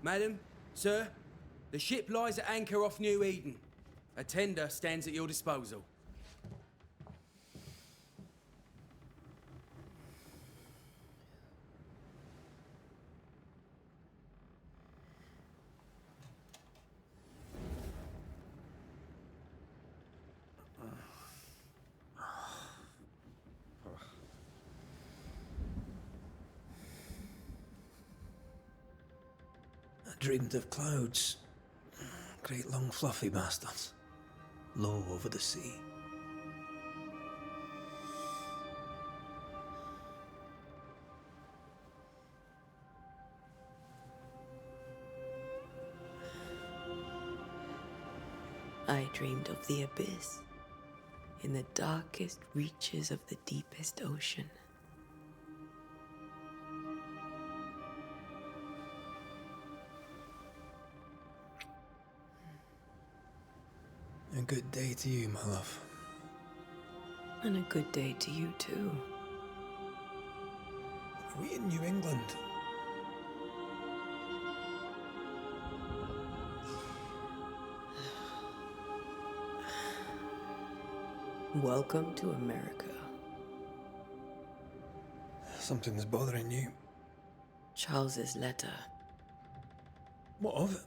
Madam, sir, the ship lies at anchor off New Eden. A tender stands at your disposal. I dreamed of clouds. Great long fluffy bastards. Low over the sea. I dreamed of the abyss, in the darkest reaches of the deepest ocean. A good day to you, my love. And a good day to you, too. Are we in New England? Welcome to America. Something's bothering you. Charles's letter. What of it?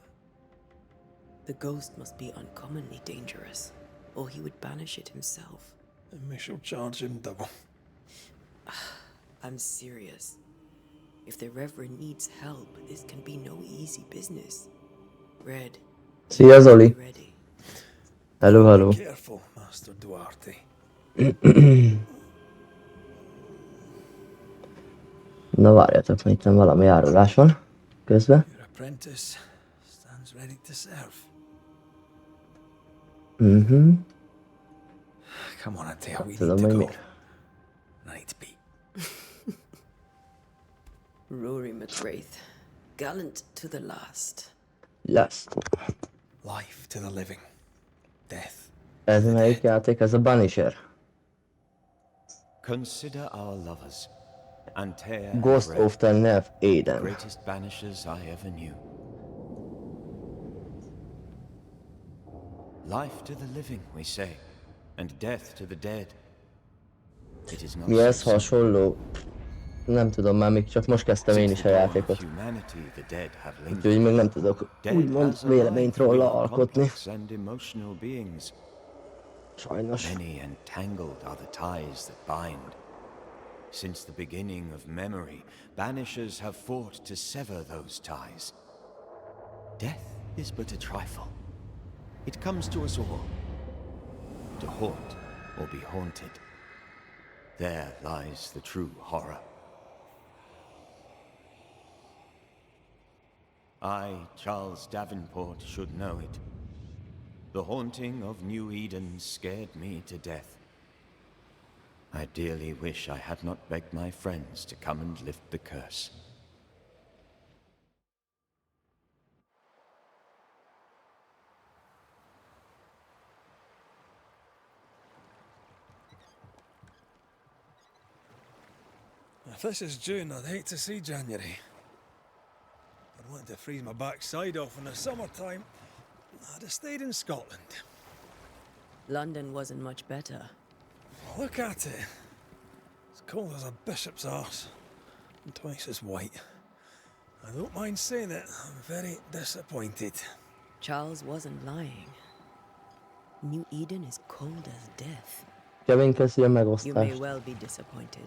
The ghost must be uncommonly dangerous, or he would banish it himself. And we shall charge him double. I'm serious. If the Reverend needs help, this can be no easy business. Red. Szia Zoli! Be ready. Hello, hello. Be careful, Master Duarte. Na várjatok, itt nem valami árulás van közben. Your apprentice stands ready to serve. Come on, Atea, we Tudom, need to hogy go. miért. Night beat. Rory McWraith. Gallant to the last. Lesz. Life to the living. Death. Ez melyik játék? Ez a Banisher. Consider our lovers, Antea and Ghost Red, of the Nev the Eden. greatest banishers I ever knew. Life to the living, we say, and death to the dead. It is not Mi ez so hasonló? Nem tudom már, még csak most kezdtem én is a játékot. humanity, the dead have Úgyhogy még nem tudok úgymond véleményt róla alkotni. and emotional beings. Sajnos. Many and tangled are the ties that bind. Since the beginning of memory, banishers have fought to sever those ties. Death is but a trifle. It comes to us all, to haunt or be haunted. There lies the true horror. I, Charles Davenport, should know it. The haunting of New Eden scared me to death. I dearly wish I had not begged my friends to come and lift the curse. If this is June, I'd hate to see January. I'd want to freeze my backside off in the summertime. I'd have stayed in Scotland. London wasn't much better. Look at it. It's cold as a bishop's arse. And twice as white. I don't mind saying it, I'm very disappointed. Charles wasn't lying. New Eden is cold as death. Kevin köszi a You may megosztást. well be disappointed.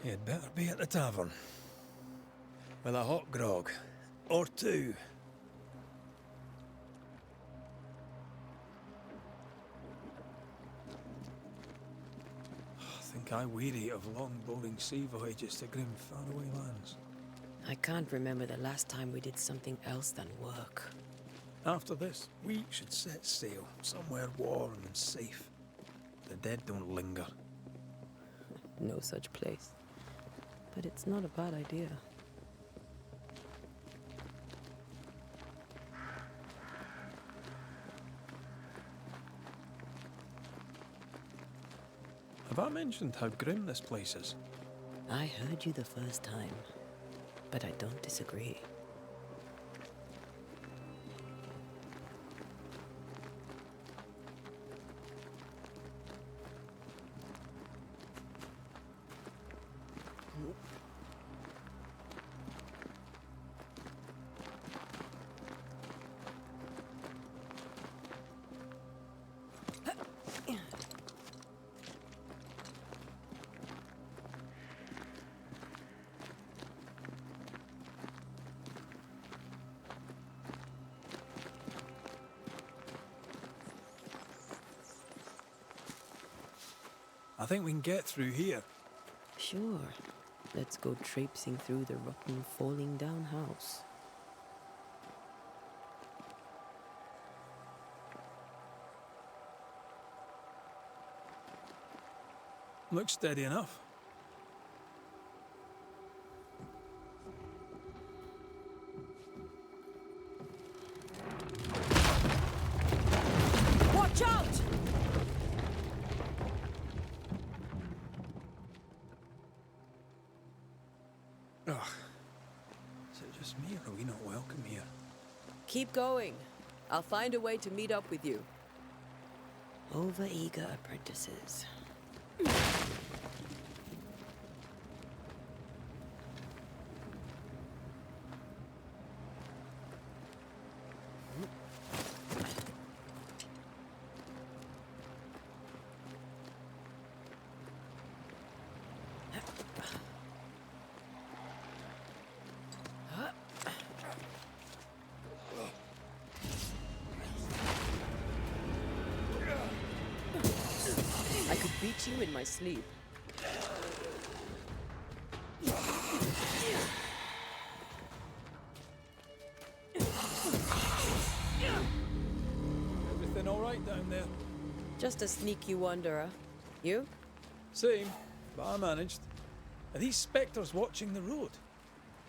You'd better be at the tavern. With a hot grog. Or two. I think I weary of long, boring sea voyages to grim, faraway lands. I can't remember the last time we did something else than work. After this, we should set sail somewhere warm and safe. The dead don't linger. No such place. But it's not a bad idea. Have I mentioned how grim this place is? I heard you the first time, but I don't disagree. I think we can get through here. Sure. Let's go traipsing through the rotten, falling down house. Looks steady enough. Watch out! Ugh. Is it just me, or are we not welcome here? Keep going. I'll find a way to meet up with you. Over-eager apprentices. I could beat you in my sleep. Everything all right down there? Just a sneaky wanderer. You? Same, but I managed. Are these spectres watching the road?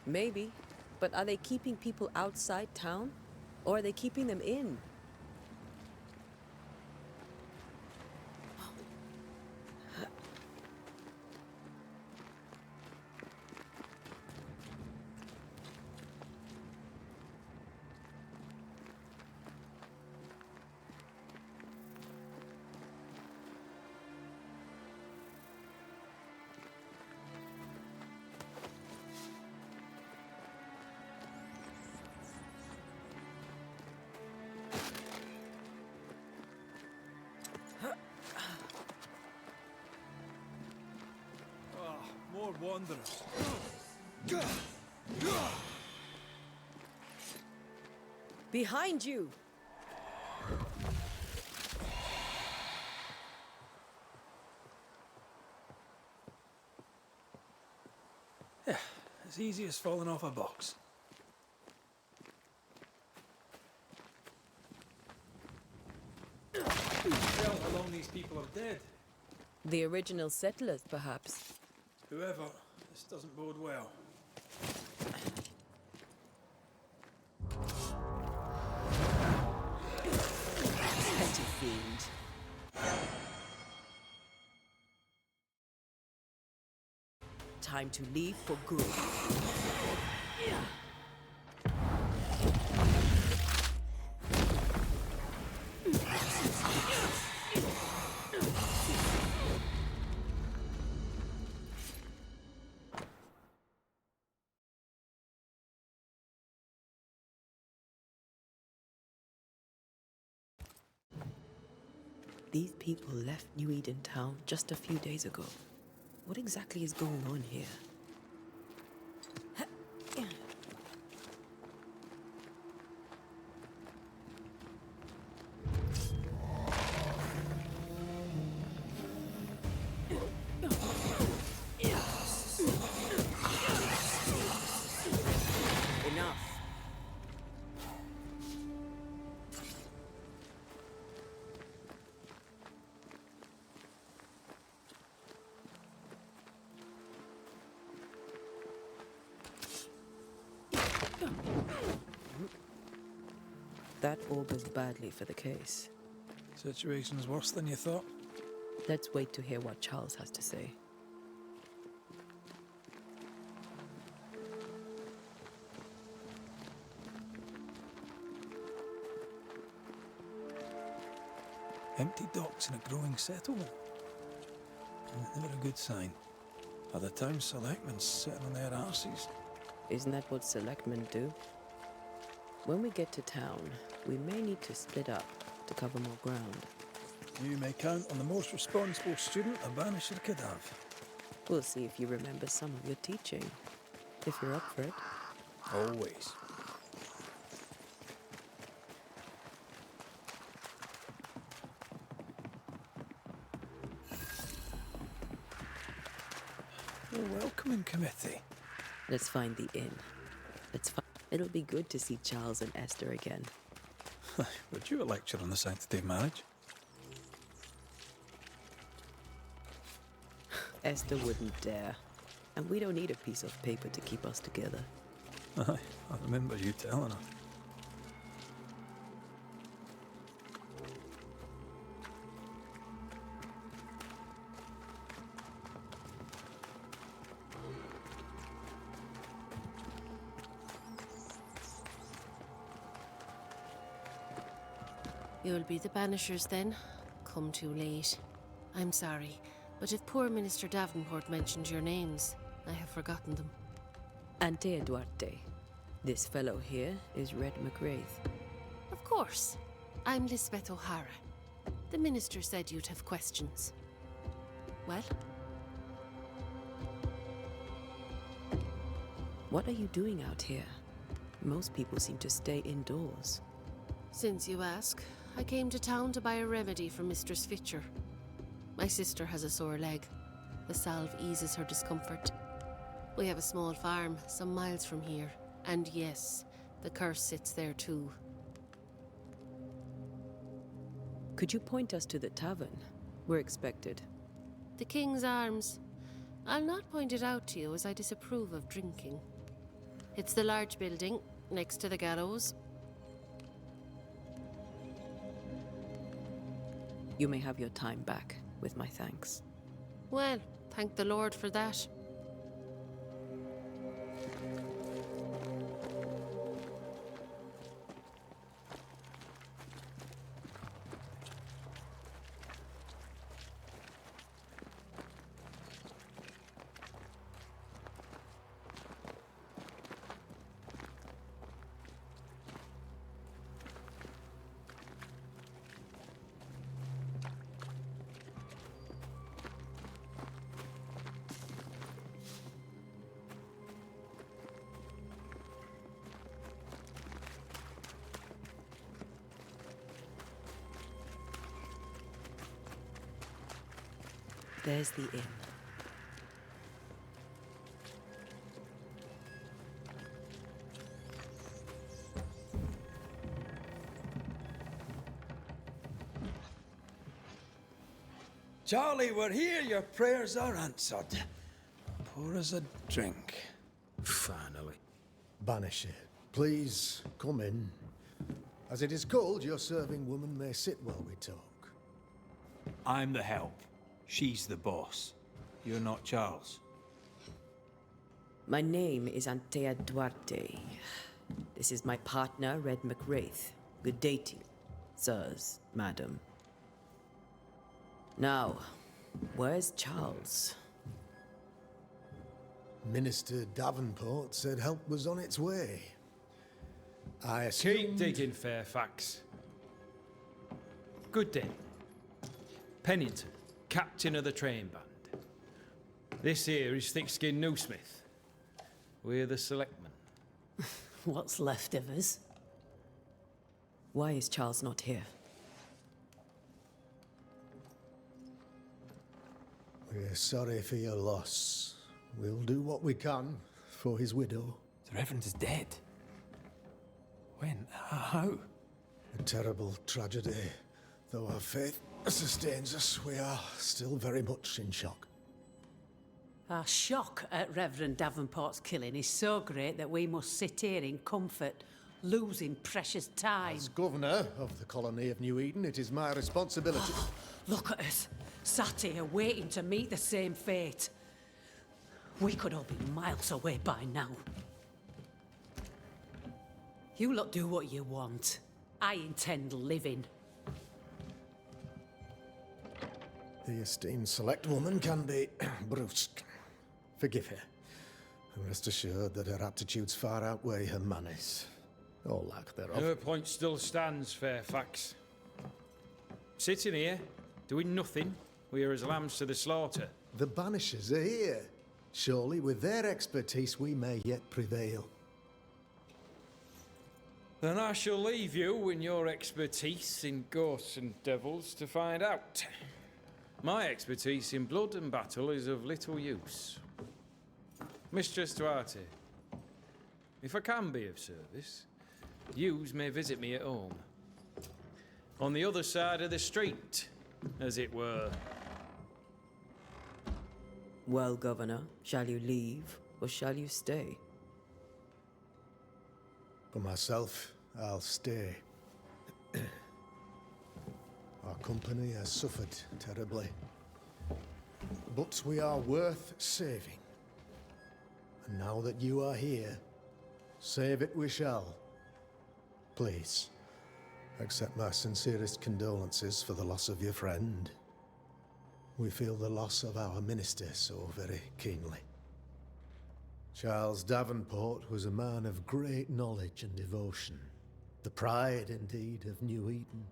Maybe. But are they keeping people outside town? Or are they keeping them in? More wanderers. Behind you! Yeah, as easy as falling off a box. Tell how long these people are dead. The original settlers, perhaps. Whoever, this doesn't bode well. Petty fiend. Time to leave for good. These people left New Eden Town just a few days ago. What exactly is going on here? Enough. That augurs badly for the case. Situation's worse than you thought. Let's wait to hear what Charles has to say. Empty docks in a growing settlement. Never a good sign. Are the town selectmen sitting on their arses? Isn't that what selectmen do? When we get to town, we may need to split up to cover more ground. You may count on the most responsible student a Banisher could have. We'll see if you remember some of your teaching, if you're up for it. Always. A welcoming committee. Let's find the inn. It'll be good to see Charles and Esther again. Would you a lecture on the sanctity of marriage? Esther wouldn't dare. And we don't need a piece of paper to keep us together. Aye, I remember you telling her. You'll be the Banishers then? Come too late. I'm sorry, but if poor Minister Davenport mentioned your names, I have forgotten them. Antea Duarte. This fellow here is Red McWraith. Of course. I'm Lisbeth O'Hara. The Minister said you'd have questions. Well? What are you doing out here? Most people seem to stay indoors. Since you ask, I came to town to buy a remedy for Mistress Fitcher. My sister has a sore leg. The salve eases her discomfort. We have a small farm, some miles from here. And yes, the curse sits there too. Could you point us to the tavern? We're expected. The King's Arms. I'll not point it out to you as I disapprove of drinking. It's the large building, next to the gallows. You may have your time back, with my thanks. Well, thank the Lord for that. There's the inn. Charlie, we're here. Your prayers are answered. Pour us a drink. Finally. Banisher, please come in. As it is called, your serving woman may sit while we talk. I'm the help. She's the boss. You're not Charles. My name is Antea Duarte. This is my partner, Red McWraith. Good day to you, sirs, madam. Now, where's Charles? Minister Davenport said help was on its way. I Keep assumed... digging, Fairfax. Good day. Pennington, captain of the train band. This here is Thick-Skinned Newsmith. We're the selectmen. What's left of us? Why is Charles not here? We're sorry for your loss. We'll do what we can for his widow. The Reverend is dead. When? How? A terrible tragedy. Though our faith sustains us, we are still very much in shock. Our shock at Reverend Davenport's killing is so great that we must sit here in comfort, losing precious time. As governor of the colony of New Eden, it is my responsibility. Look at us, sat here waiting to meet the same fate. We could all be miles away by now. You lot do what you want. I intend living. The esteemed select woman can be brusque. Forgive her. And rest assured that her aptitudes far outweigh her manners. Or lack thereof. Her point still stands, Fairfax. Sitting here, doing nothing, we are as lambs to the slaughter. The Banishers are here. Surely, with their expertise, we may yet prevail. Then I shall leave you and your expertise in ghosts and devils to find out. My expertise in blood and battle is of little use. Mistress Duarte, if I can be of service, yous may visit me at home. On the other side of the street, as it were. Well, Governor, shall you leave or shall you stay? For myself, I'll stay. Our company has suffered terribly. But we are worth saving. And now that you are here, save it we shall. Please, accept my sincerest condolences for the loss of your friend. We feel the loss of our minister so very keenly. Charles Davenport was a man of great knowledge and devotion. The pride, indeed, of New Eden.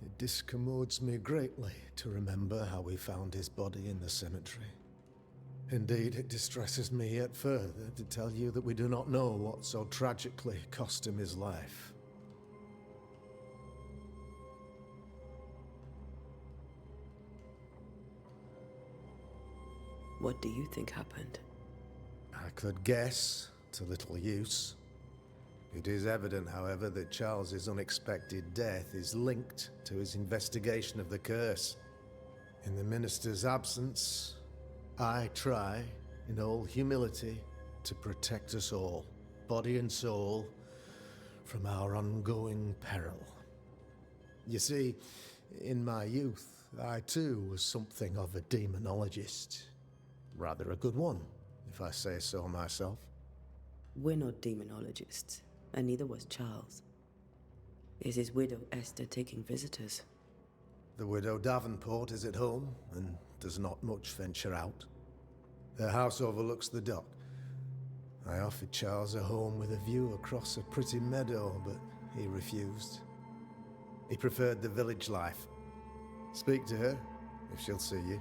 It discommodes me greatly to remember how we found his body in the cemetery. Indeed, it distresses me yet further to tell you that we do not know what so tragically cost him his life. What do you think happened? I could guess, to little use. It is evident, however, that Charles's unexpected death is linked to his investigation of the curse. In the minister's absence, I try, in all humility, to protect us all, body and soul, from our ongoing peril. You see, in my youth, I too was something of a demonologist. Rather a good one, if I say so myself. We're not demonologists, and neither was Charles. Is his widow Esther taking visitors? The widow Davenport is at home, and does not much venture out. Their house overlooks the dock. I offered Charles a home with a view across a pretty meadow, but he refused. He preferred the village life. Speak to her, if she'll see you.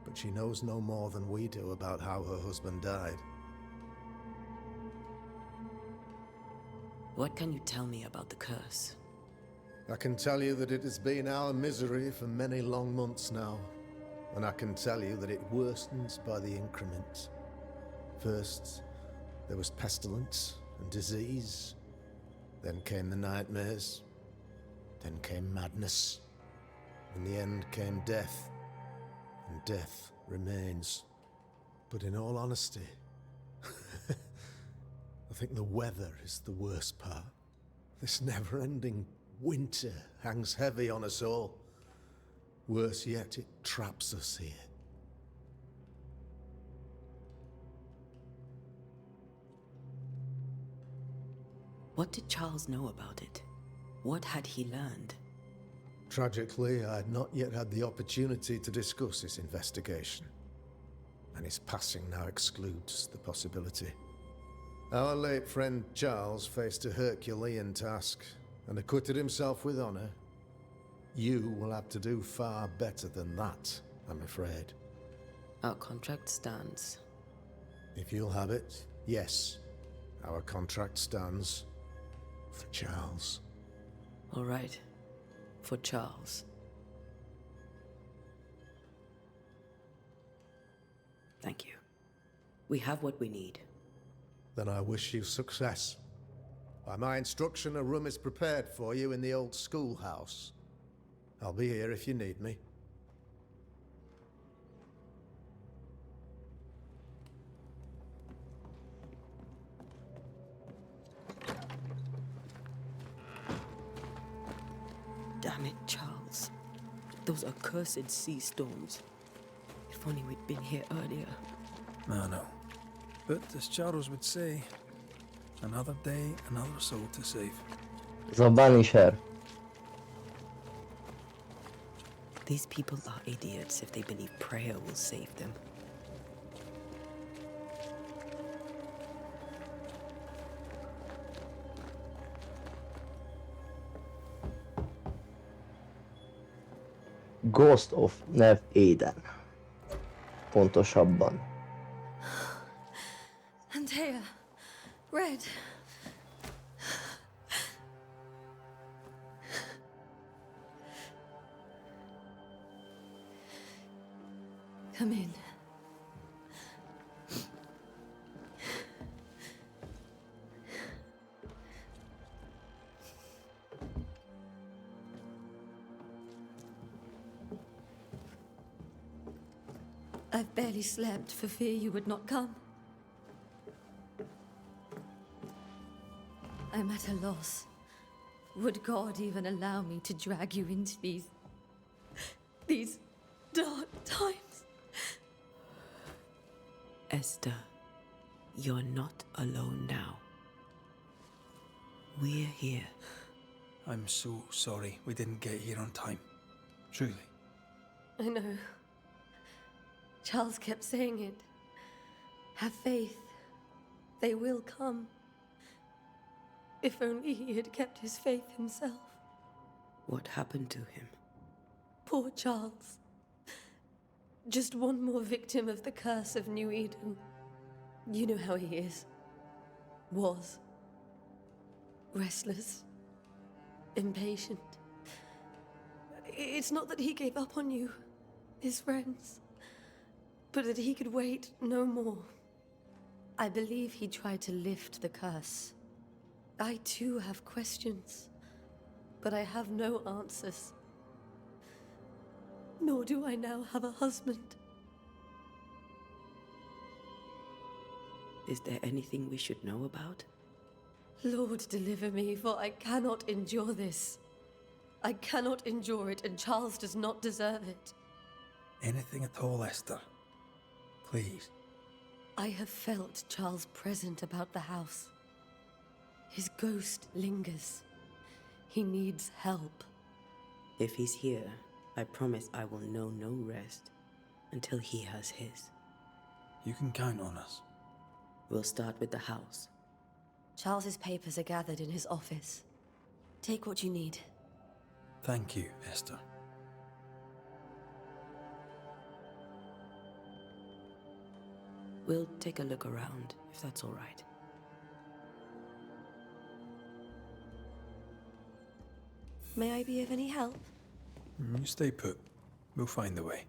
But she knows no more than we do about how her husband died. What can you tell me about the curse? I can tell you that it has been our misery for many long months now. And I can tell you that it worsens by the increment. First, there was pestilence and disease. Then came the nightmares. Then came madness. In the end came death. And death remains. But in all honesty, I think the weather is the worst part. This never-ending winter hangs heavy on us all. Worse yet, it traps us here. What did Charles know about it? What had he learned? Tragically, I had not yet had the opportunity to discuss his investigation. And his passing now excludes the possibility. Our late friend Charles faced a Herculean task and acquitted himself with honor. You will have to do far better than that, I'm afraid. Our contract stands. If you'll have it, yes. Our contract stands for Charles. All right. For Charles. Thank you. We have what we need. Then I wish you success. By my instruction, a room is prepared for you in the old schoolhouse. I'll be here if you need me. Damn it, Charles. Those accursed sea storms. If only we'd been here earlier. I know. But as Charles would say, another day, another soul to save. The Banisher. These people are idiots if they believe prayer will save them. Ghost of Nev Eden. Pontosabban. Antea, Red. Come in. I've barely slept for fear you would not come. I'm at a loss. Would God even allow me to drag you into these dark times? Esther, you're not alone now. We're here. I'm so sorry we didn't get here on time. Truly. I know. Charles kept saying it. Have faith. They will come. If only he had kept his faith himself. What happened to him? Poor Charles. Just one more victim of the curse of New Eden. You know how he is. Was. Restless. Impatient. It's not that he gave up on you, his friends, but that he could wait no more. I believe he tried to lift the curse. I too have questions, but I have no answers. Nor do I now have a husband. Is there anything we should know about? Lord, deliver me, for I cannot endure this. I cannot endure it, and Charles does not deserve it. Anything at all, Esther. Please. I have felt Charles present about the house. His ghost lingers. He needs help. If he's here, I promise I will know no rest until he has his. You can count on us. We'll start with the house. Charles's papers are gathered in his office. Take what you need. Thank you, Esther. We'll take a look around, if that's all right. May I be of any help? You stay put. We'll find a way.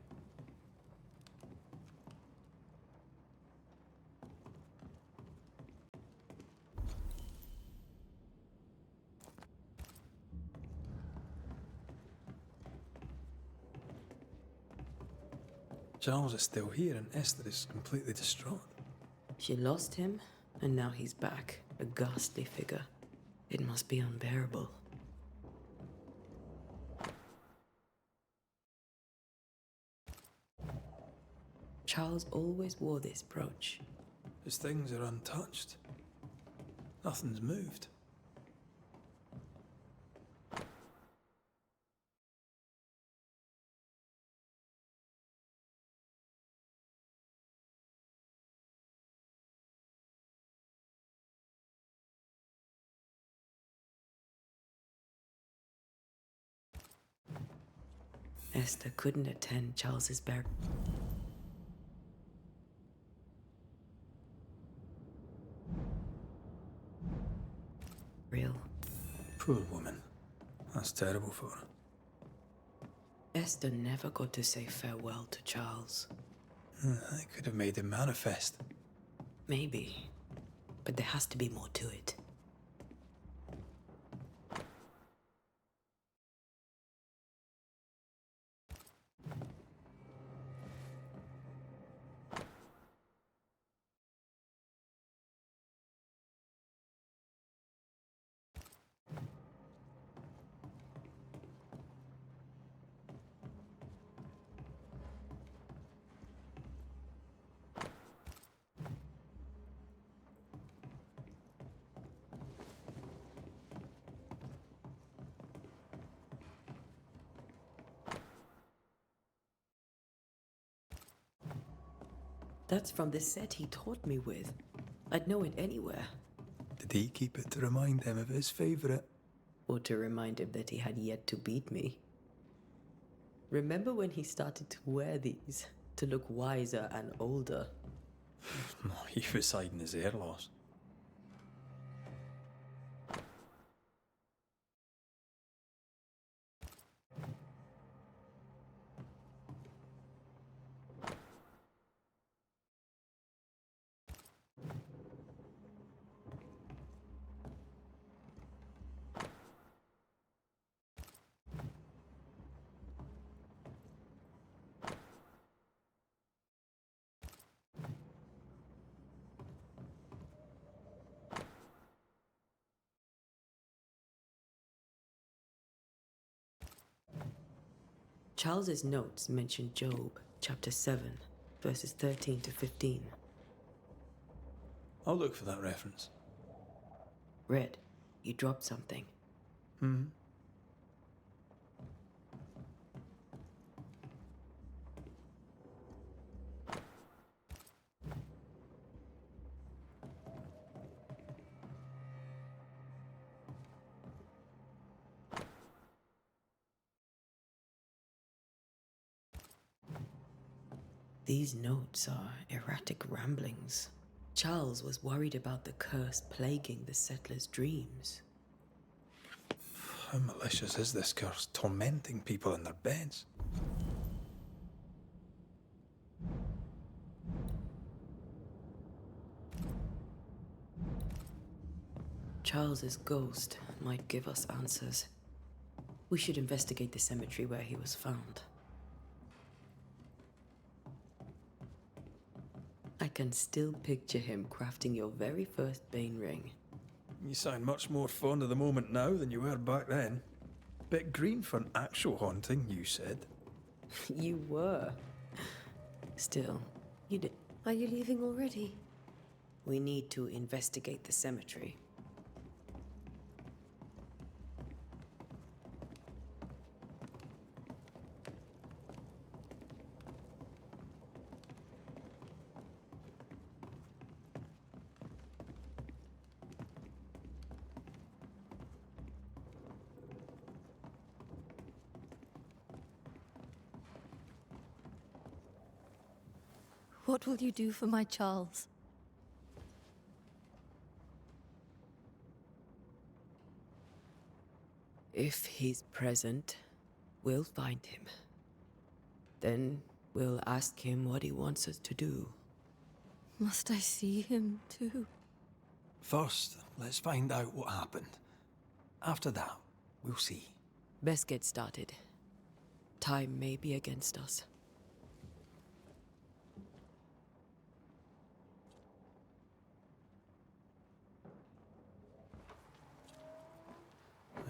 Charles is still here and Esther is completely distraught. She lost him, and now he's back, a ghastly figure. It must be unbearable. Charles always wore this brooch. His things are untouched. Nothing's moved. Esther couldn't attend Charles's burial. Poor woman. That's terrible for her. Esther never got to say farewell to Charles. I could have made him manifest. Maybe, but there has to be more to it. That's from the set he taught me with. I'd know it anywhere. Did he keep it to remind him of his favourite? Or to remind him that he had yet to beat me. Remember when he started to wear these to look wiser and older? No, he was hiding his hair loss. Charles's notes mention Job, chapter 7, verses 13 to 15. I'll look for that reference. Red, you dropped something. These notes are erratic ramblings. Charles was worried about the curse plaguing the settlers' dreams. How malicious is this curse, tormenting people in their beds? Charles's ghost might give us answers. We should investigate the cemetery where he was found. I can still picture him crafting your very first Bane ring. You sound much more fond of the moment now than you were back then. Bit green for an actual haunting, you said. You were. Still, you did. Are you leaving already? We need to investigate the cemetery. What will you do for my Charles? If he's present, we'll find him. Then we'll ask him what he wants us to do. Must I see him too? First, let's find out what happened. After that, we'll see. Best get started. Time may be against us.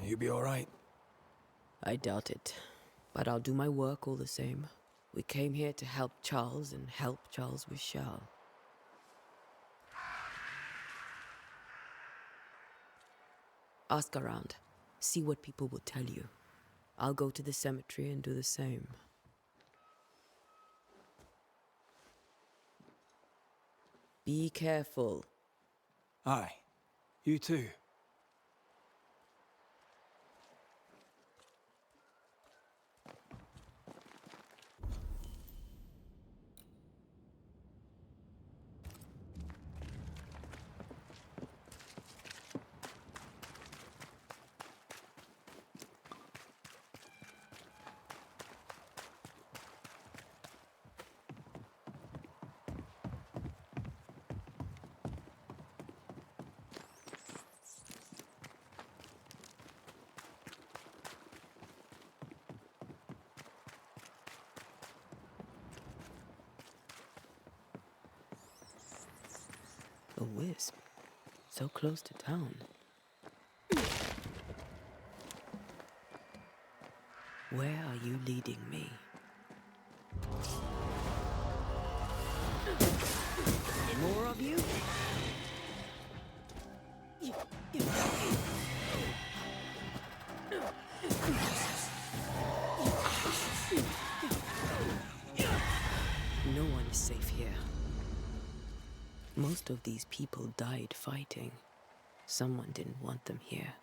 You be alright? I doubt it, but I'll do my work all the same. We came here to help Charles and help Charles with Shal. Ask around. See what people will tell you. I'll go to the cemetery and do the same. Be careful. Aye. You too. A wisp. So close to town. Where are you leading me? More of you? No one is safe here. Most of these people died fighting. Someone didn't want them here.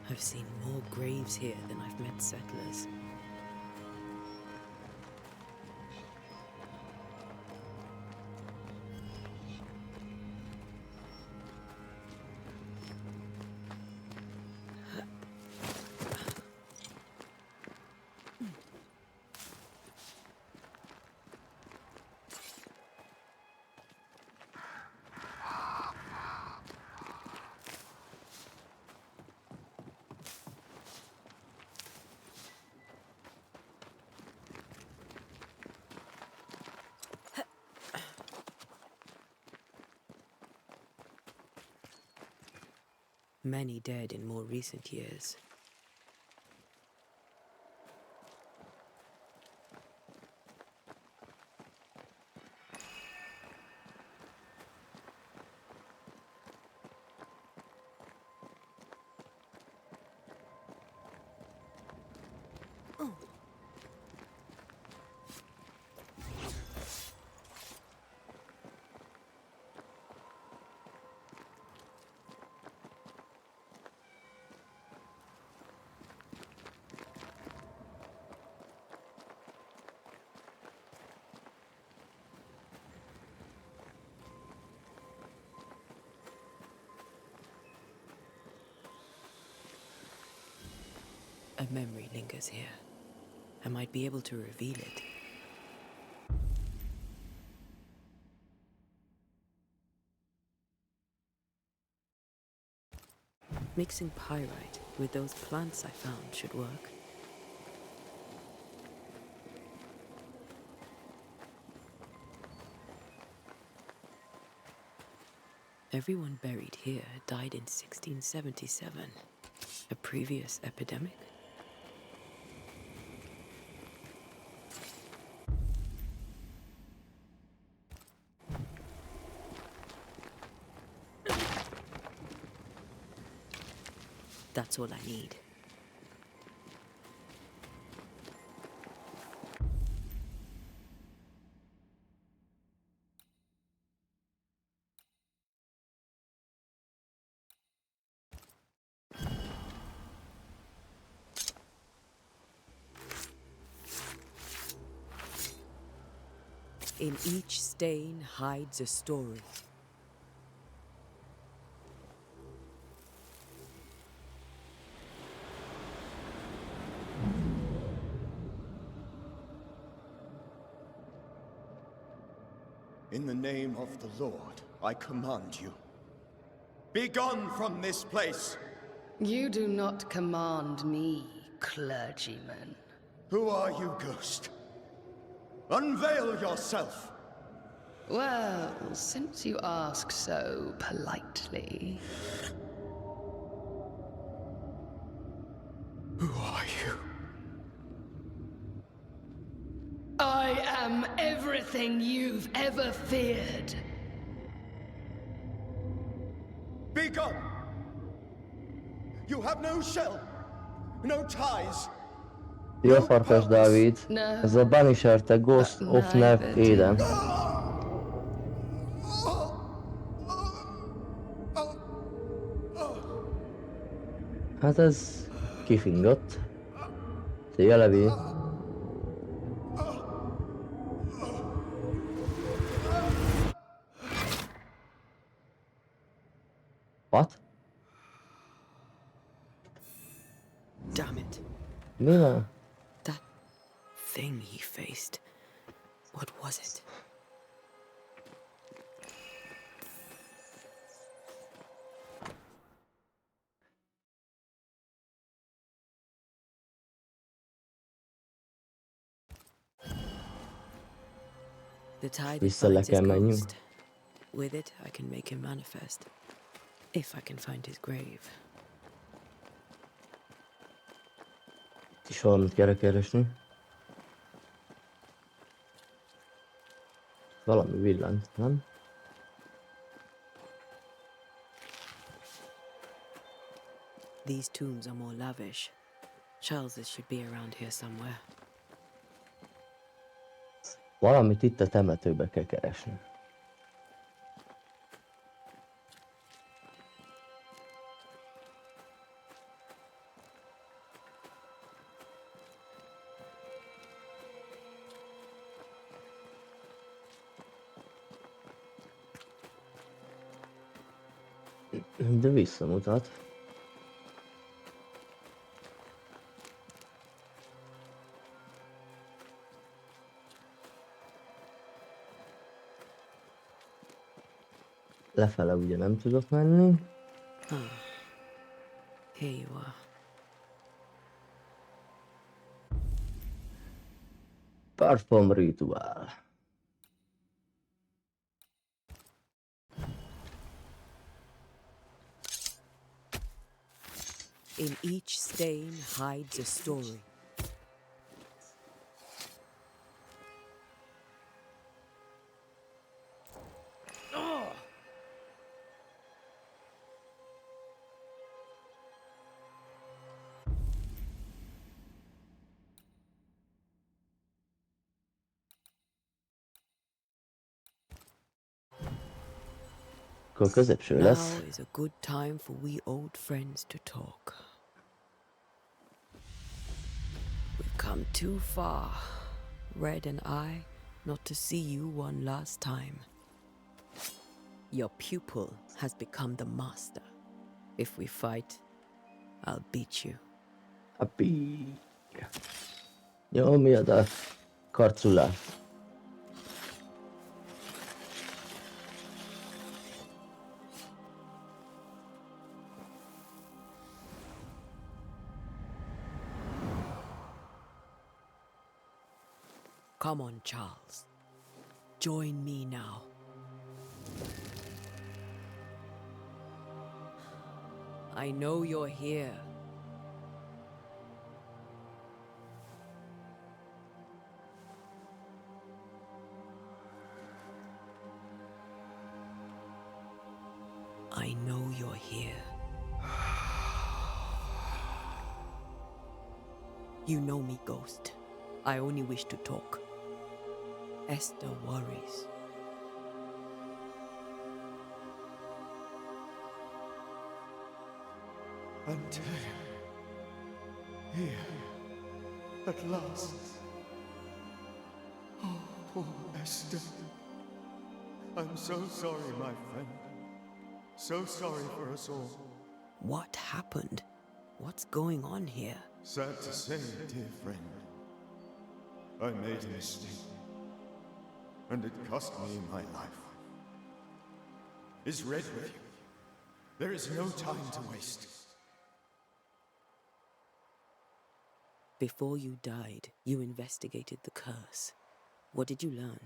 I've seen more graves here than I've met settlers. Many dead in more recent years. A memory lingers here. I might be able to reveal it. Mixing pyrite with those plants I found should work. Everyone buried here died in 1677. A previous epidemic? That's all I need. In each stain hides a story. In the name of the Lord, I command you. Be gone from this place! You do not command me, clergyman. Who are you, ghost? Unveil yourself! Well, since you ask so politely... Who are you? I am everything you've ever feared. Be gone! You have no shell, no ties. Jó farkas Dávid, ez a Banisher, te Ghost of Nev Eden. Hát ez kifingott. Szia, Levi. What? Damn it. Mi van? That thing he faced. What was it? The tie that Vissza le binds his kell menjünk. ghost. With it, I can make him manifest. If I can find his grave. És valamit kell keresni. Valami villant, nem? These tombs are more lavish. Charles's should be around here somewhere. Valamit itt a temetőbe kell keresni. De visszamutat. Lefele ugye nem tudok menni. Here you are. Perform ritual. In each stain hides a story. Akkor középső Now lesz. is a good time for we old friends to talk. We've come too far, Red and I, not to see you one last time. Your pupil has become the master. If we fight, I'll beat you. Happy. Jó, mi a karculás? Come on, Charles. Join me now. I know you're here. I know you're here. You know me, Ghost. I only wish to talk. Esther worries. Antea, here, at last. Oh, poor Esther. I'm so sorry, my friend. So sorry for us all. What happened? What's going on here? Sad to say, dear friend, I made a mistake, and it cost me my life. Is Red with you? There is no time to waste. Before you died, you investigated the curse. What did you learn?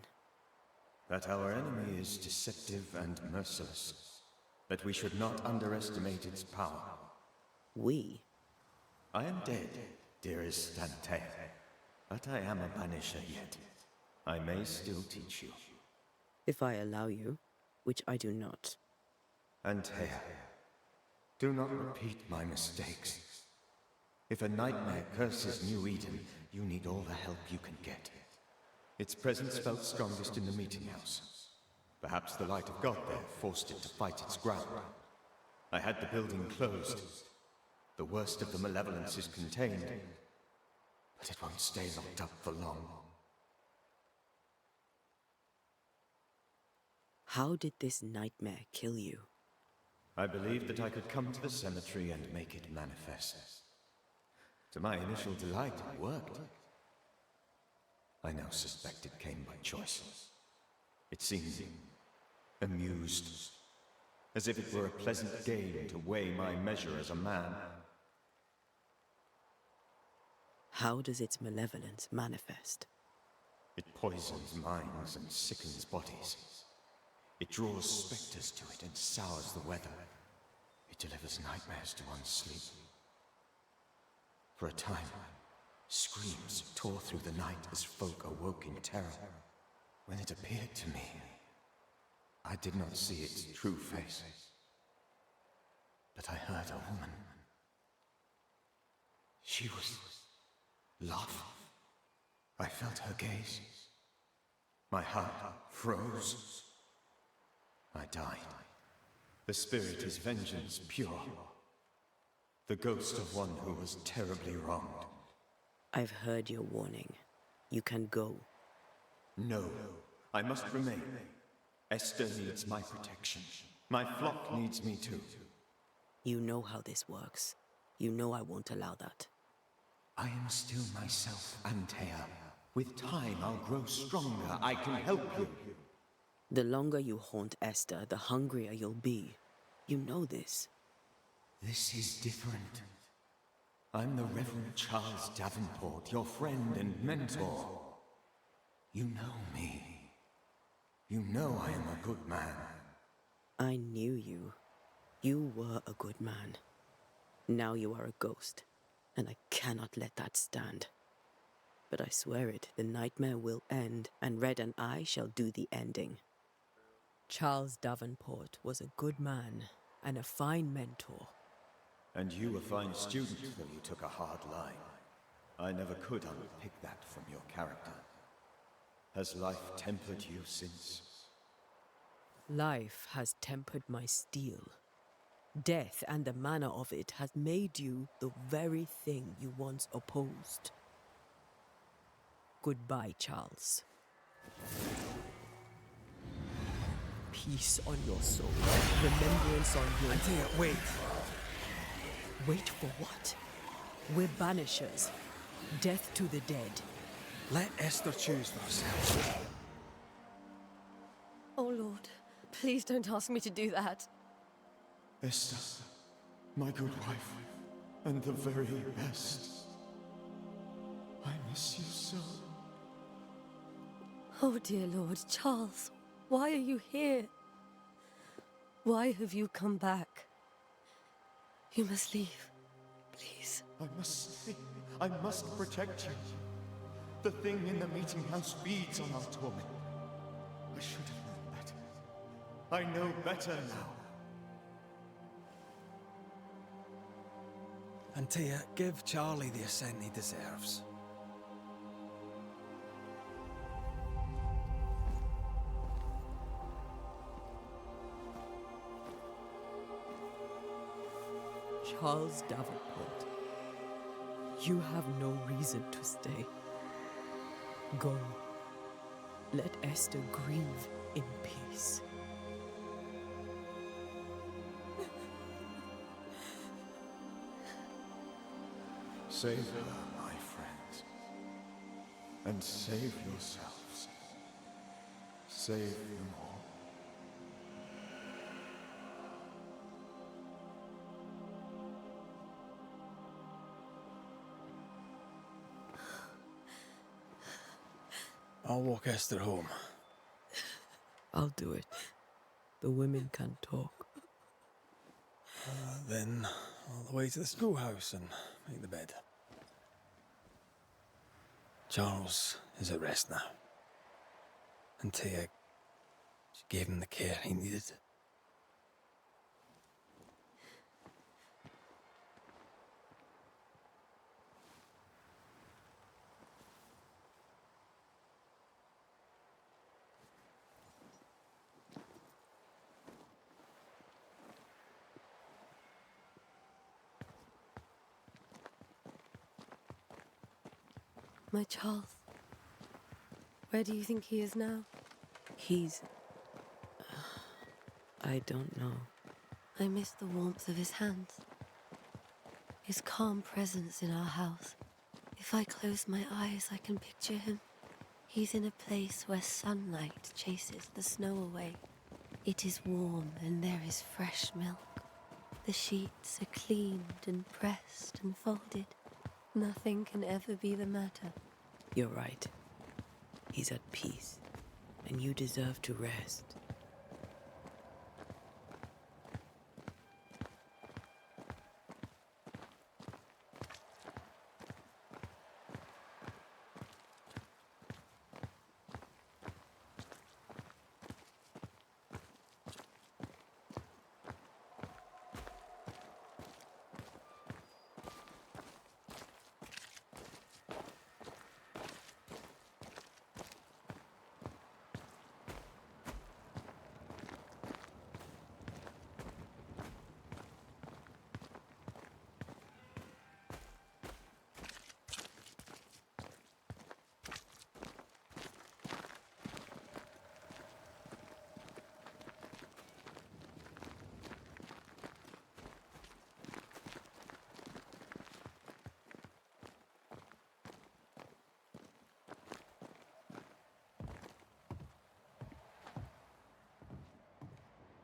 That our enemy is deceptive and merciless. That we should not underestimate its power. We? I am dead, dearest Antea, but I am a banisher yet. I may still teach you. If I allow you, which I do not. Antea, do not repeat my mistakes. If a nightmare curses New Eden, you need all the help you can get. Its presence felt strongest in the meeting house. Perhaps the light of God there forced it to fight its ground. I had the building closed. The worst of the malevolence is contained, but it won't stay locked up for long. How did this nightmare kill you? I believed that I could come to the cemetery and make it manifest. To my initial delight, it worked. I now suspect it came by choice. It seemed amused, as if it were a pleasant game to weigh my measure as a man. How does its malevolence manifest? It poisons minds and sickens bodies. It draws specters to it and sours the weather. It delivers nightmares to one's sleep. For a time, screams tore through the night as folk awoke in terror. When it appeared to me, I did not see its true face. But I heard a woman. She was love. I felt her gaze. My heart froze. I died. The spirit is vengeance pure. The ghost of one who was terribly wronged. I've heard your warning. You can go. No, I must remain. Esther needs my protection. My flock needs me too. You know how this works. You know I won't allow that. I am still myself, Antea. With time, I'll grow stronger. I can help you. The longer you haunt Esther, the hungrier you'll be. You know this. This is different. I'm the Reverend Charles Davenport, your friend and mentor. You know me. You know I am a good man. I knew you. You were a good man. Now you are a ghost, and I cannot let that stand. But I swear it, the nightmare will end, and Red and I shall do the ending. Charles Davenport was a good man and a fine mentor. And you a fine student, though you took a hard line. I never could unpick that from your character. Has life tempered you since? Life has tempered my steel. Death and the manner of it has made you the very thing you once opposed. Goodbye, Charles. Peace on your soul, remembrance on your... Antea, wait! Wait for what? We're banishers. Death to the dead. Let Esther choose for herself. Oh, Lord, please don't ask me to do that. Esther, my good wife, and the very best. I miss you so. Oh, dear Lord, Charles, why are you here? Why have you come back? You must leave, please. I must stay. I must protect you. The thing in the meeting house feeds on our torment. I should have known better. I know better now. Antea, give Charlie the ascent he deserves. Charles Davenport, you have no reason to stay. Go. Let Esther grieve in peace. Save her, my friends. And save yourselves. Save them all. I'll walk Esther home. I'll do it. The women can talk. Then all the way to the schoolhouse and make the bed. Charles is at rest now. Antea, she gave him the care he needed. My Charles, where do you think he is now? He's... I don't know. I miss the warmth of his hands. His calm presence in our house. If I close my eyes, I can picture him. He's in a place where sunlight chases the snow away. It is warm and there is fresh milk. The sheets are cleaned and pressed and folded. Nothing can ever be the matter. You're right. He's at peace, and you deserve to rest.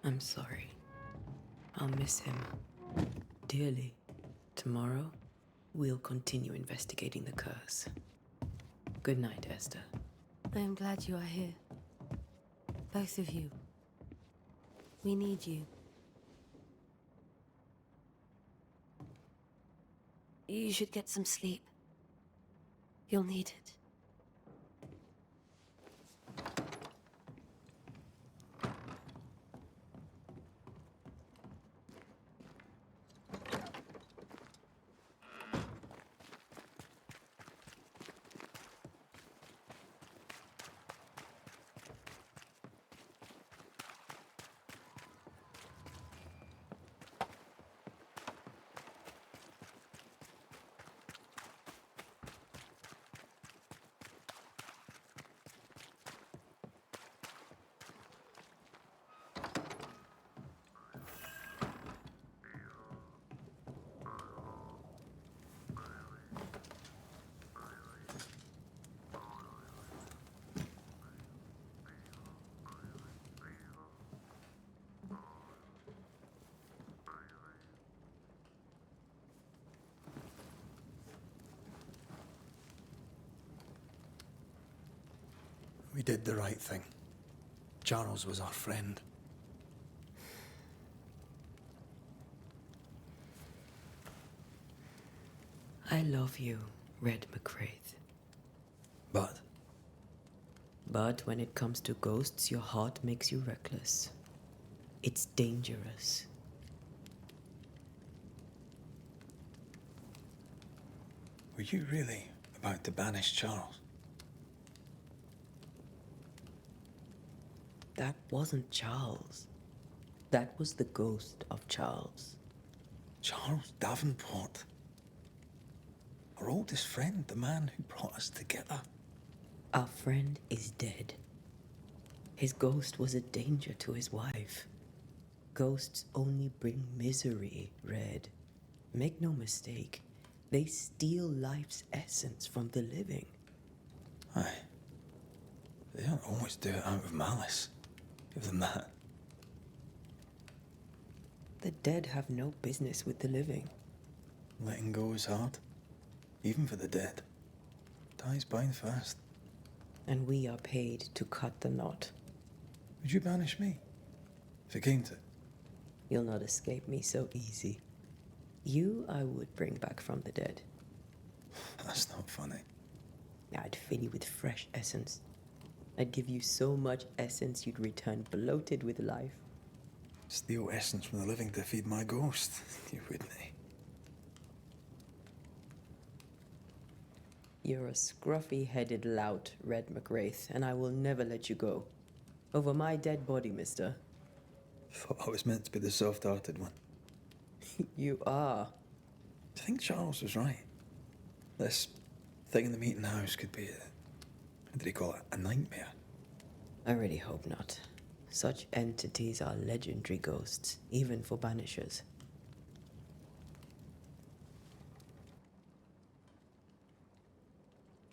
I'm sorry. I'll miss him dearly. Tomorrow, we'll continue investigating the curse. Good night, Esther. I am glad you are here. Both of you. We need you. You should get some sleep. You'll need it. We did the right thing. Charles was our friend. I love you, Red McCraith. But But when it comes to ghosts, your heart makes you reckless. It's dangerous. were you really about to banish Charles? That wasn't Charles. That was the ghost of Charles. Charles Davenport. Our oldest friend, the man who brought us together. Our friend is dead. His ghost was a danger to his wife. Ghosts only bring misery, Red. Make no mistake, they steal life's essence from the living. Aye. They don't always do it out of malice. Give them that. The dead have no business with the living. Letting go is hard. Even for the dead. Ties bind fast. And we are paid to cut the knot. Would you banish me? If it came to it? You'll not escape me so easy. You I would bring back from the dead. That's not funny. I'd fill you with fresh essence. I'd give you so much essence you'd return bloated with life. Steal essence from the living to feed my ghost. You wouldn't, eh? You're a scruffy-headed lout, Red McWraith, and I will never let you go. Over my dead body, mister. Thought I was meant to be the soft-hearted one. You are. I think Charles was right. This thing in the meeting house could be what did he call it? A nightmare? I really hope not. Such entities are legendary ghosts, even for Banishers.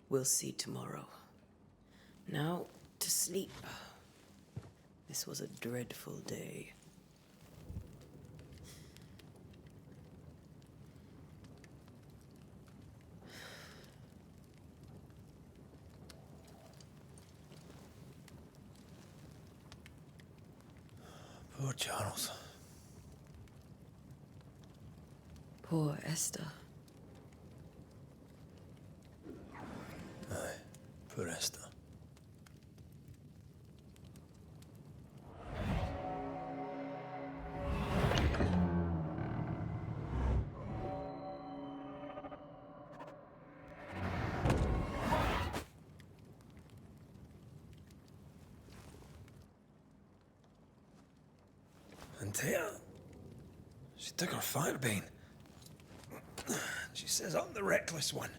We'll see tomorrow. Now, to sleep. This was a dreadful day. Poor Charles. Poor Esther. Aye, poor Esther. Antea, she took her firebane. She says I'm the reckless one.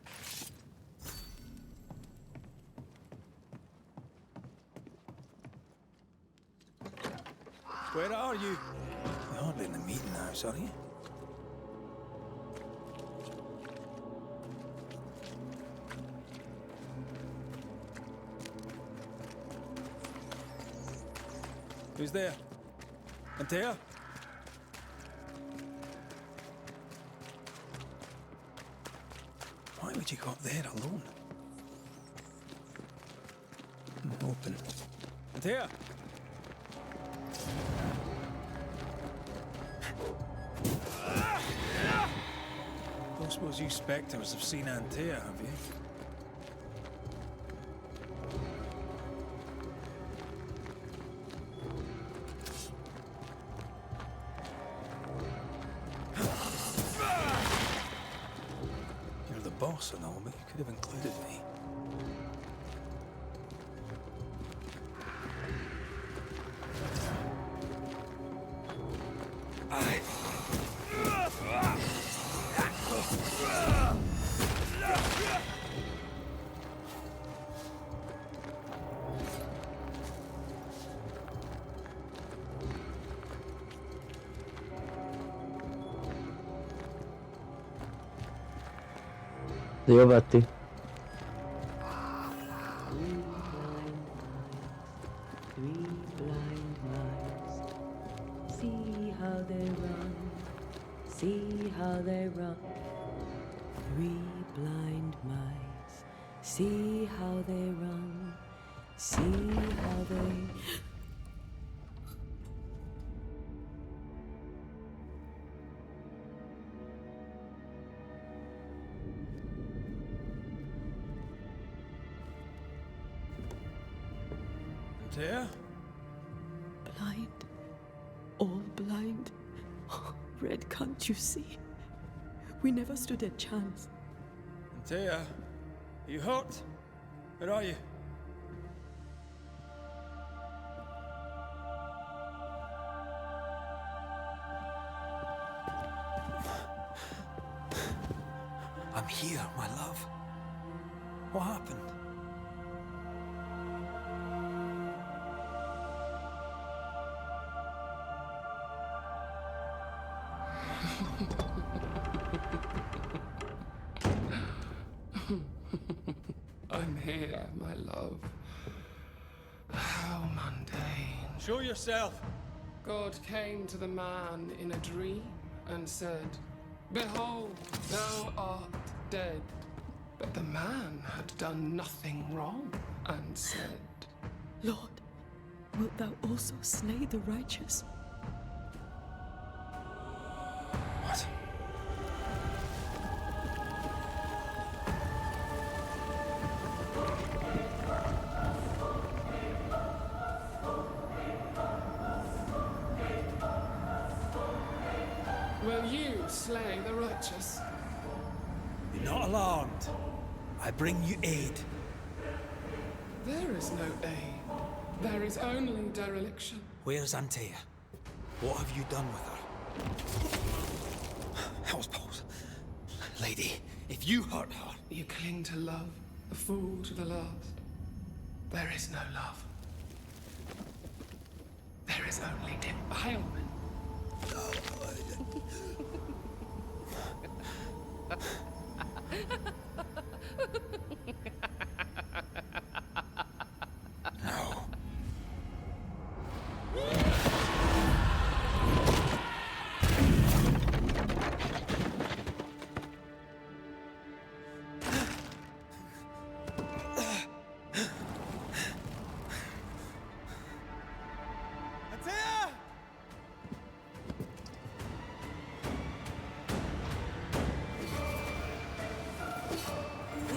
Where are you? You're hardly in the meeting house, are you? Who's there? Antea? Why would you go up there alone? Open. Antea? Don't suppose you spectres have seen Antea, have you? You're the boss and all, but you could have included me. Giovatti. Three blind mice. See how they run. See how they run. Three blind mice. See how they run. See how they... Antea? Blind. All blind. Red, can't you see? We never stood a chance. Antea? Are you hurt? Where are you? I'm here, my love. What happened? I'm here, my love. How mundane. Show yourself! God came to the man in a dream and said, "Behold, thou art dead." But the man had done nothing wrong and said, Lord, wilt thou also slay the righteous? What? "Will you slay the righteous?" Be not alarmed. I bring you aid. There is no aid. There is only dereliction. Where's Antea? What have you done with her? Hell's balls. Lady, if you hurt her... You cling to love, a fool to the last. There is no love. There is only defilement. No.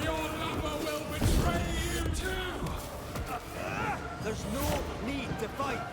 Your lover will betray you too! There's no need to fight.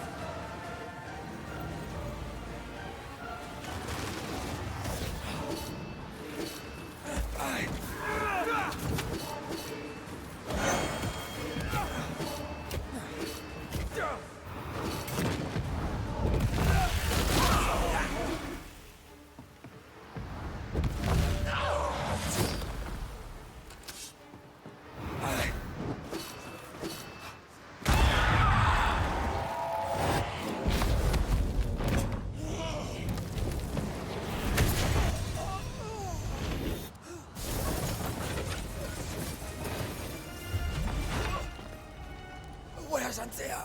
Where's Anthea?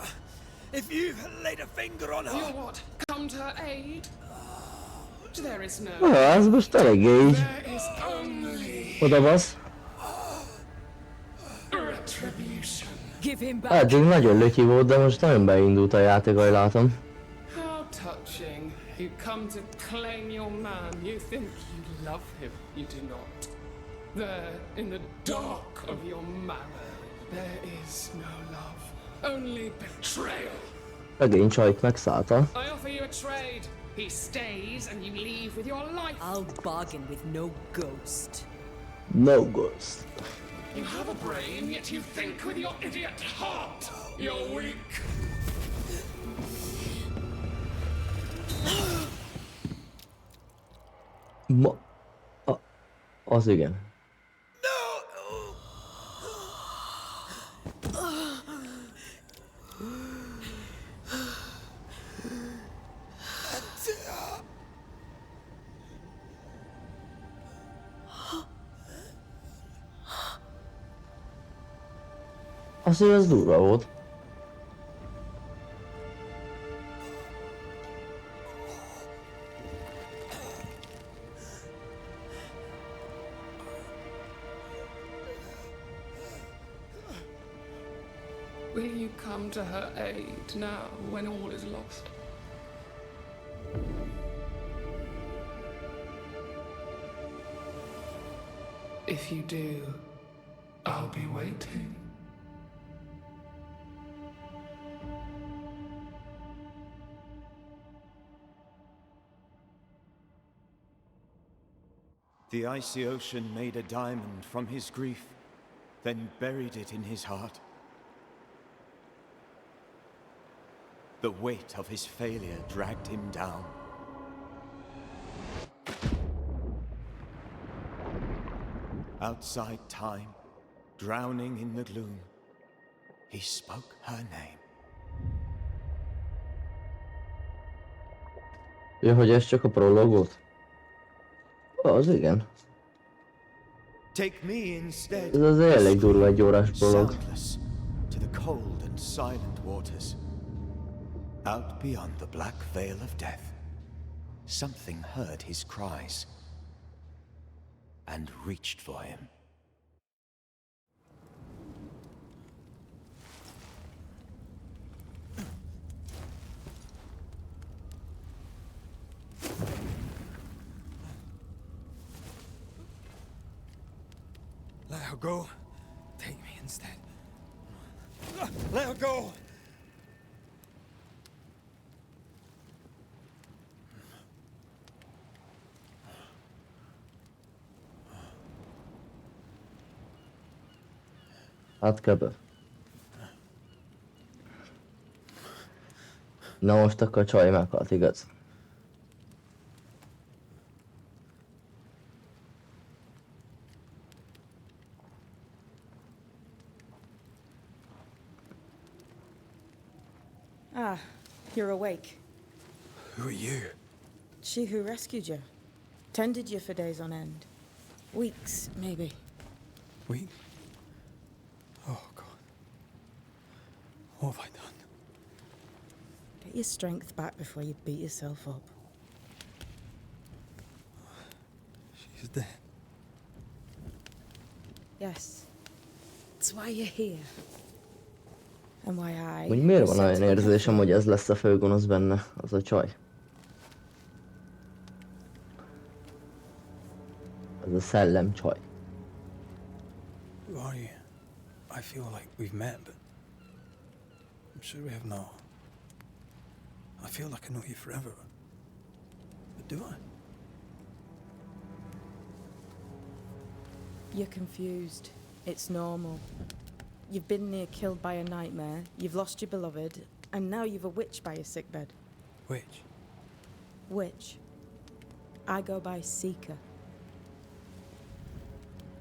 If you laid a finger on You her... what? Come to her aid? There is no... Az most elég így. There is only Oda basz. retribution. Give him back. Eddig nagyon löki volt, de most nagyon beindult a játék, ahogy látom. How touching. You come to claim your man. You think you love him. You do not. There, in the dark of your marrow, there is no love. Only betrayal. Szegény csajt megszállta. I offer you a trade. He stays and you leave with your life. I'll bargain with no ghost. No ghost. You have a brain, yet you think with your idiot heart. You're weak. Az igen. Azért ez durva volt. Will you come to her aid now when all is lost? If you do, I'll be waiting. The icy ocean made a diamond from his grief, then buried it in his heart. The weight of his failure dragged him down. Outside time, drowning in the gloom, he spoke her name. Ja, hogy ez csak a prológ volt? Az igen. Take me instead. Ez az elég durva egy órás prológ. Soundless to the cold and silent waters. Out beyond the black veil of death, something heard his cries and reached for him. Let her go. Take me instead. Let her go! Hát kebe. Na most akkor a csaj meghalt, igaz? You're awake. Who are you? She who rescued you. Tended you for days on end. Weeks, maybe. Weeks? Oh, God. What have I done? Get your strength back before you beat yourself up. She's dead. Yes. That's why you're here. And why I... Hogy miért was van sent olyan to érzésem, Heaven. hogy ez lesz a főgonosz benne, az a csaj. Ez a szellem csaj. Who are you? I feel like we've met, but I'm sure we have not. I feel like I know you forever. But do I? You're confused. It's normal. You've been near killed by a nightmare, you've lost your beloved, and now you've a witch by your sickbed. Which? Witch. I go by Seeker.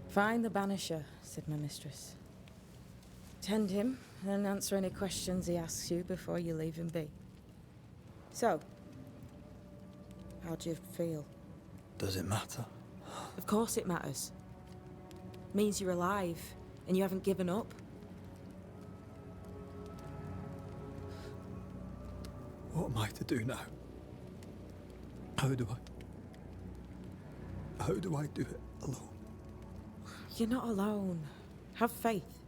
Find the Banisher, said my mistress. Tend him, and answer any questions he asks you before you leave him be. So, how do you feel? Does it matter? Of course it matters. Means you're alive, and you haven't given up. What am I to do now? How do I do it alone? You're not alone. Have faith.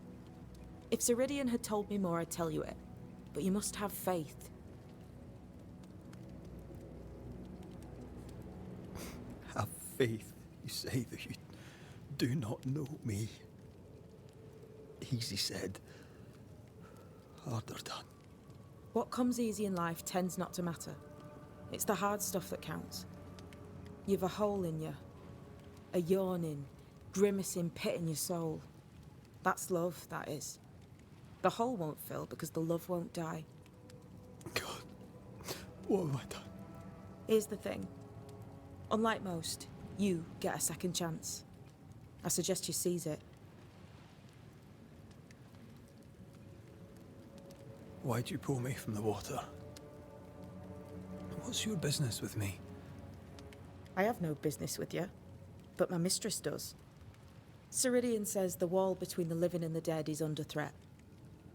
If Ceridian had told me more, I'd tell you it. But you must have faith. Have faith. You say that you do not know me. Easy said. Harder done. What comes easy in life tends not to matter. It's the hard stuff that counts. You've a hole in you. A yawning, grimacing pit in your soul. That's love, that is. The hole won't fill because the love won't die. God, what have I done? Here's the thing. Unlike most, you get a second chance. I suggest you seize it. Why'd you pull me from the water? What's your business with me? I have no business with you, but my mistress does. Ceridian says the wall between the living and the dead is under threat.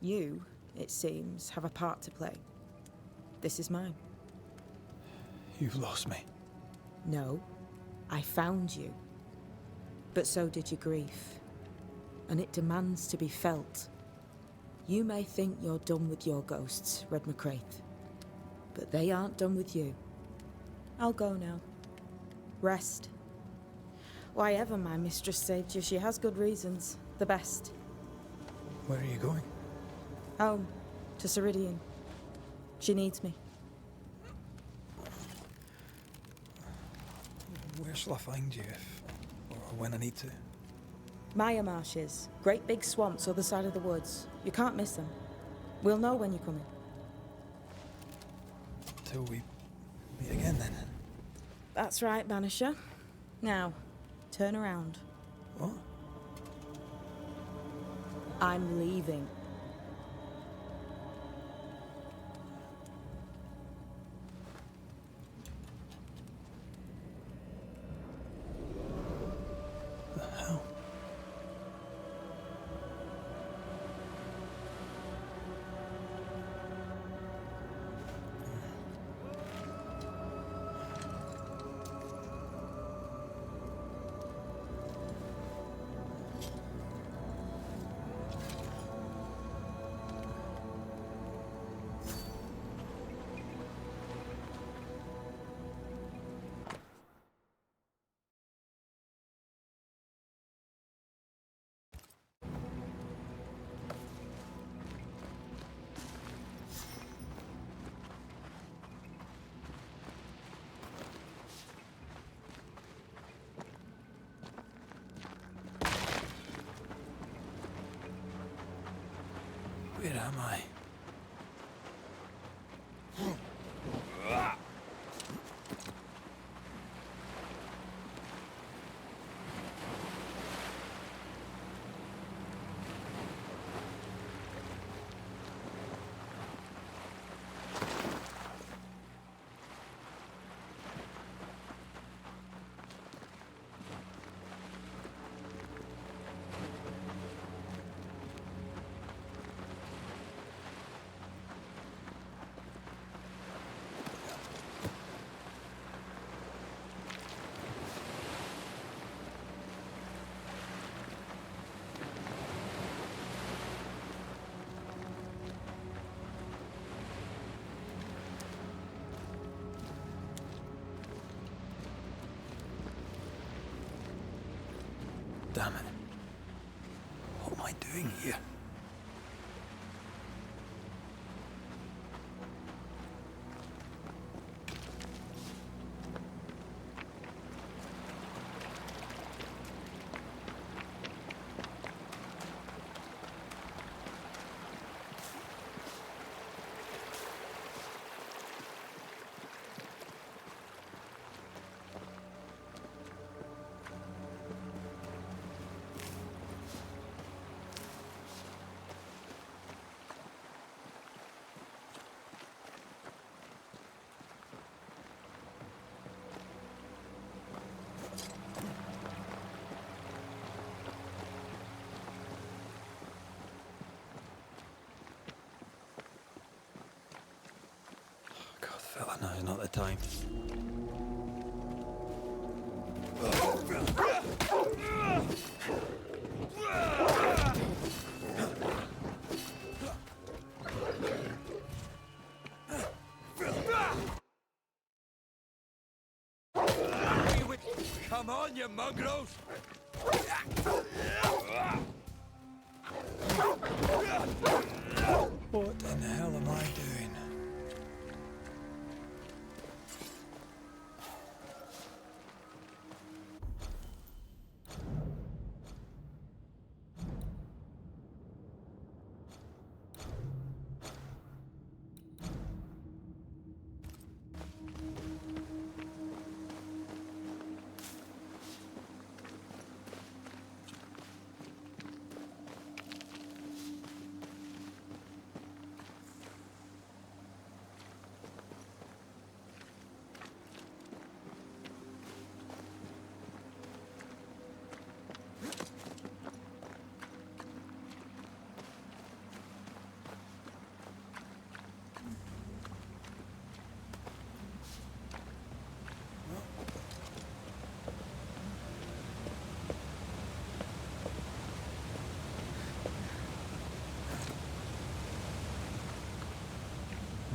You, it seems, have a part to play. This is mine. You've lost me. No, I found you. But so did your grief. And it demands to be felt. You may think you're done with your ghosts, Red McCraith. But they aren't done with you. I'll go now. Rest. Why ever my mistress saved you, she has good reasons. The best. Where are you going? Home. To Ceridian. She needs me. Where shall I find you if... or when I need to? Maya marshes. Great big swamps other side of the woods. You can't miss them. We'll know when you're coming. Till we meet again then. That's right, Banisher. Now, turn around. What? I'm leaving. The hell? Where am I? damn it. What am I doing here? God, fella, now's not the time. Come on, you mongrels! What in the hell am I doing?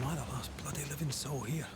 Am I the last bloody living soul here?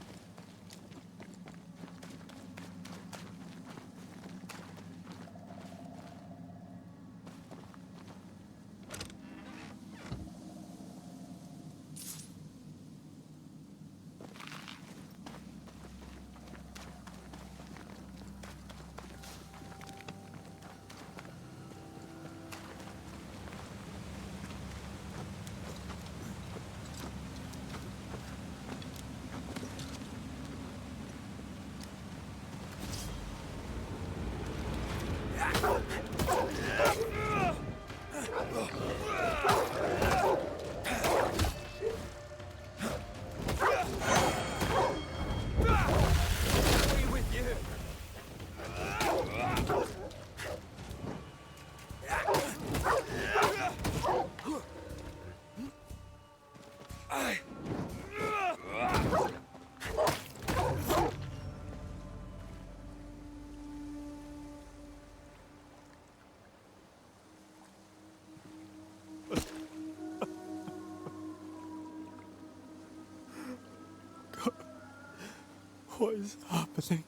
What is happening?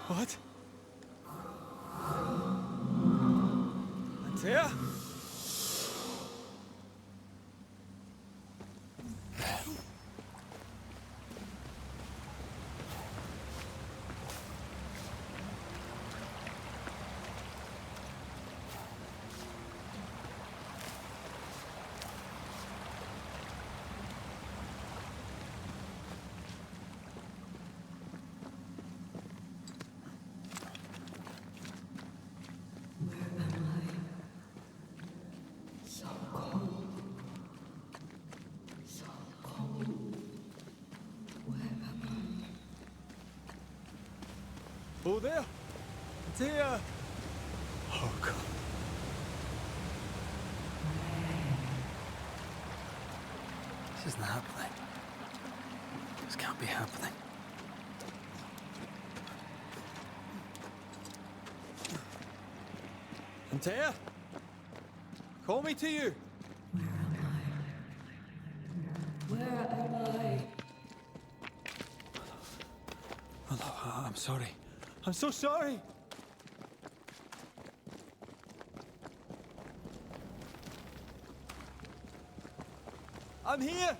What? Antea? Oh, there! Antea! Oh, God. This isn't happening. This can't be happening. Antea? Call me to you! I'm sorry. I'm so sorry. I'm here!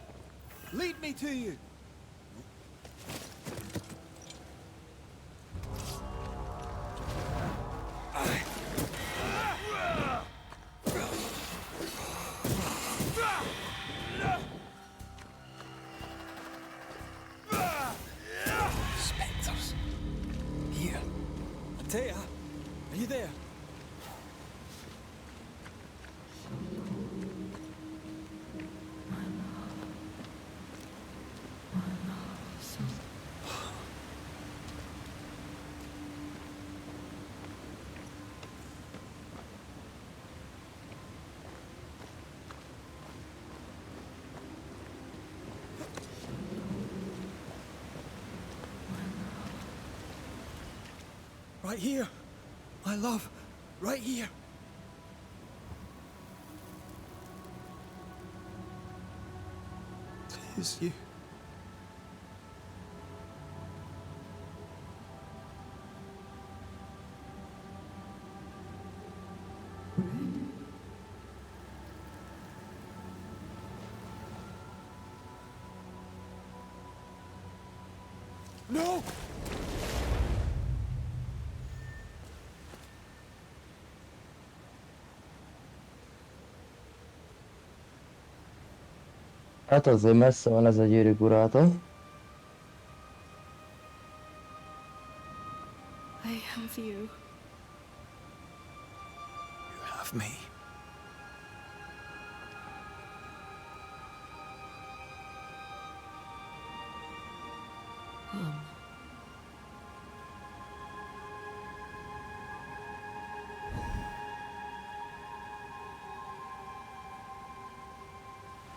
Lead me to you! Spectres. Here. Thea, are you there? Right here, my love, right here. It is you. No! Hát azért messze van ez a gyűrűk urától. I have you. You have me.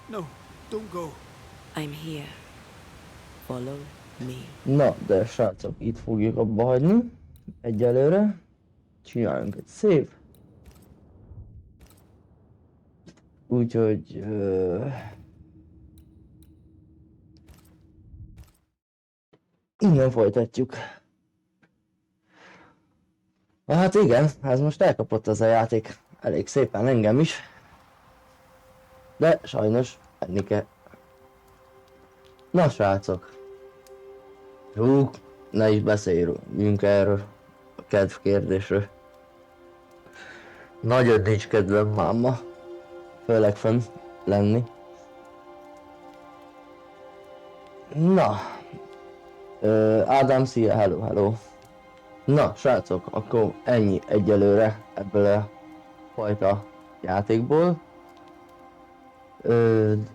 No, don't go. I'm here. Follow me. Na, de srácok, itt fogjuk abba hagyni. Egyelőre. Csináljunk egy szép. Úgyhogy... innen folytatjuk. Hát igen, ez most elkapott ez a játék. Elég szépen engem is. De sajnos menni kell. Na srácok. Hú, ne is beszéljünk erről a kedv kérdésről. Nagyon nincs kedvem máma. Főleg fönn lenni. Na. Ádám, szia, hello, hello. Na srácok, akkor ennyi egyelőre ebből a fajta játékból.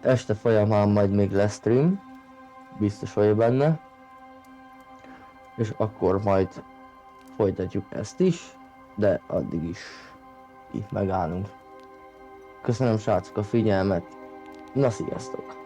Este folyamán majd még lesz stream, biztos vagyok benne, és akkor majd folytatjuk ezt is, de addig is itt megállunk. Köszönöm srácok a figyelmet, na sziasztok!